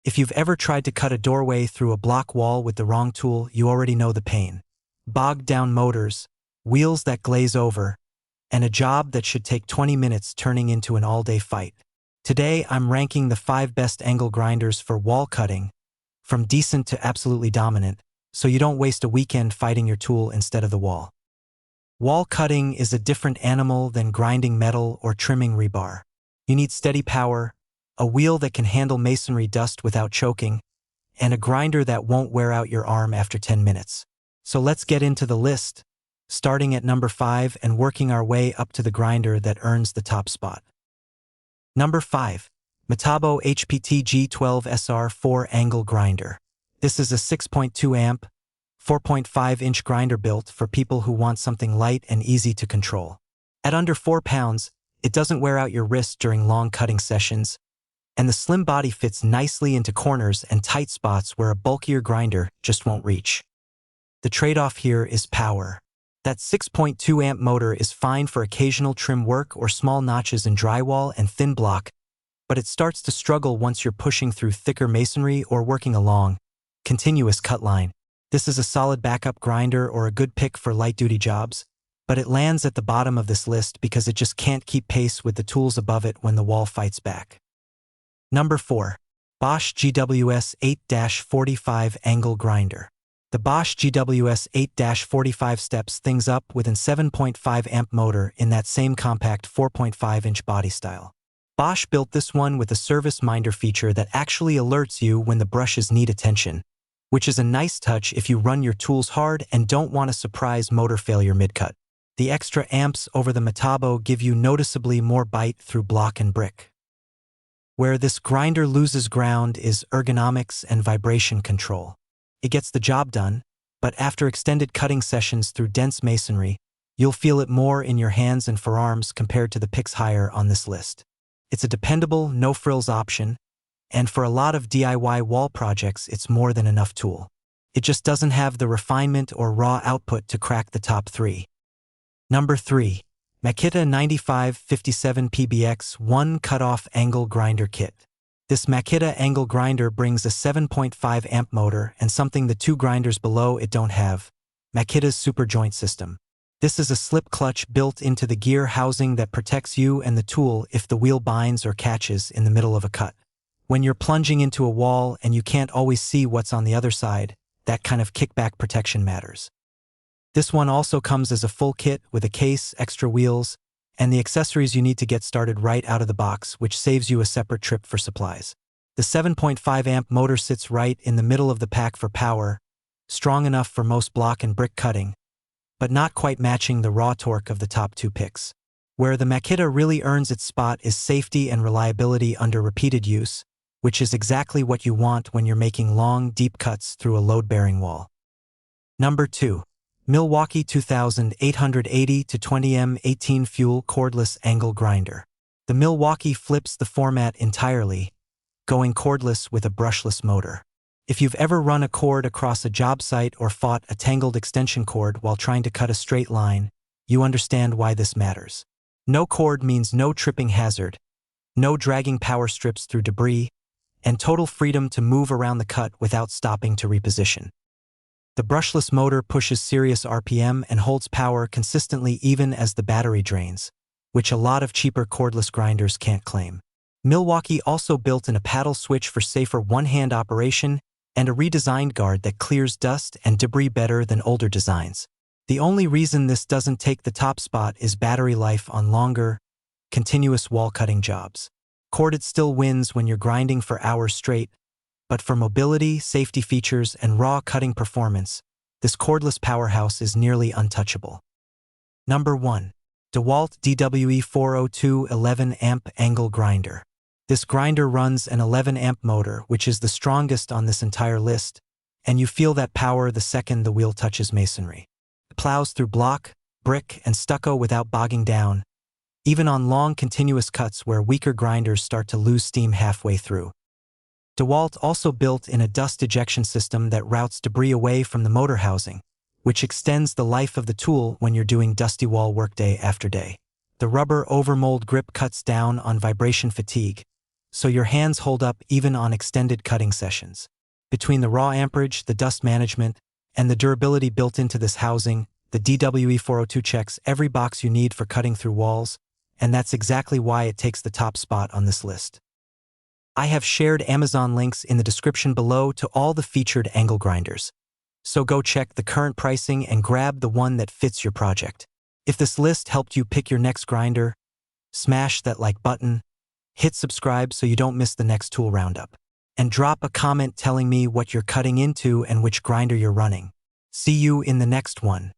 If you've ever tried to cut a doorway through a block wall with the wrong tool, you already know the pain. Bogged down motors, wheels that glaze over, and a job that should take 20 minutes turning into an all-day fight. Today, I'm ranking the 5 best angle grinders for wall cutting, from decent to absolutely dominant, so you don't waste a weekend fighting your tool instead of the wall. Wall cutting is a different animal than grinding metal or trimming rebar. You need steady power, a wheel that can handle masonry dust without choking, and a grinder that won't wear out your arm after 10 minutes. So let's get into the list, starting at number 5 and working our way up to the grinder that earns the top spot. Number 5. Metabo HPT G12SR4 Angle Grinder. This is a 6.2 amp, 4.5-inch grinder built for people who want something light and easy to control. At under 4 pounds, it doesn't wear out your wrist during long cutting sessions, and the slim body fits nicely into corners and tight spots where a bulkier grinder just won't reach. The trade-off here is power. That 6.2 amp motor is fine for occasional trim work or small notches in drywall and thin block, but it starts to struggle once you're pushing through thicker masonry or working a long, continuous cut line. This is a solid backup grinder or a good pick for light-duty jobs, but it lands at the bottom of this list because it just can't keep pace with the tools above it when the wall fights back. Number 4. Bosch GWS8-45 Angle Grinder. The Bosch GWS8-45 steps things up with a 7.5 amp motor in that same compact 4.5-inch body style. Bosch built this one with a service minder feature that actually alerts you when the brushes need attention, which is a nice touch if you run your tools hard and don't want a surprise motor failure mid-cut. The extra amps over the Metabo give you noticeably more bite through block and brick. Where this grinder loses ground is ergonomics and vibration control. It gets the job done, but after extended cutting sessions through dense masonry, you'll feel it more in your hands and forearms compared to the picks higher on this list. It's a dependable, no-frills option, and for a lot of DIY wall projects, it's more than enough tool. It just doesn't have the refinement or raw output to crack the top 3. Number 3. Makita 9557 PBX 1 Cutoff Angle Grinder Kit. This Makita angle grinder brings a 7.5 amp motor and something the 2 grinders below it don't have, Makita's super joint system. This is a slip clutch built into the gear housing that protects you and the tool if the wheel binds or catches in the middle of a cut. When you're plunging into a wall and you can't always see what's on the other side, that kind of kickback protection matters. This one also comes as a full kit with a case, extra wheels, and the accessories you need to get started right out of the box, which saves you a separate trip for supplies. The 7.5 amp motor sits right in the middle of the pack for power, strong enough for most block and brick cutting, but not quite matching the raw torque of the top 2 picks. Where the Makita really earns its spot is safety and reliability under repeated use, which is exactly what you want when you're making long, deep cuts through a load-bearing wall. Number 2. Milwaukee 2880-20 M18 FUEL Cordless Angle Grinder. The Milwaukee flips the format entirely, going cordless with a brushless motor. If you've ever run a cord across a job site or fought a tangled extension cord while trying to cut a straight line, you understand why this matters. No cord means no tripping hazard, no dragging power strips through debris, and total freedom to move around the cut without stopping to reposition. The brushless motor pushes serious RPM and holds power consistently even as the battery drains, which a lot of cheaper cordless grinders can't claim. Milwaukee also built in a paddle switch for safer one-hand operation and a redesigned guard that clears dust and debris better than older designs. The only reason this doesn't take the top spot is battery life on longer, continuous wall-cutting jobs. Corded still wins when you're grinding for hours straight, but for mobility, safety features, and raw cutting performance, this cordless powerhouse is nearly untouchable. Number 1. DEWALT DWE402 11 amp Angle Grinder. This grinder runs an 11 amp motor, which is the strongest on this entire list, and you feel that power the second the wheel touches masonry. It plows through block, brick, and stucco without bogging down, even on long continuous cuts where weaker grinders start to lose steam halfway through. DEWALT also built in a dust ejection system that routes debris away from the motor housing, which extends the life of the tool when you're doing dusty wall work day after day. The rubber overmold grip cuts down on vibration fatigue, so your hands hold up even on extended cutting sessions. Between the raw amperage, the dust management, and the durability built into this housing, the DWE402 checks every box you need for cutting through walls, and that's exactly why it takes the top spot on this list. I have shared Amazon links in the description below to all the featured angle grinders. So go check the current pricing and grab the one that fits your project. If this list helped you pick your next grinder, smash that like button, hit subscribe so you don't miss the next tool roundup, and drop a comment telling me what you're cutting into and which grinder you're running. See you in the next one.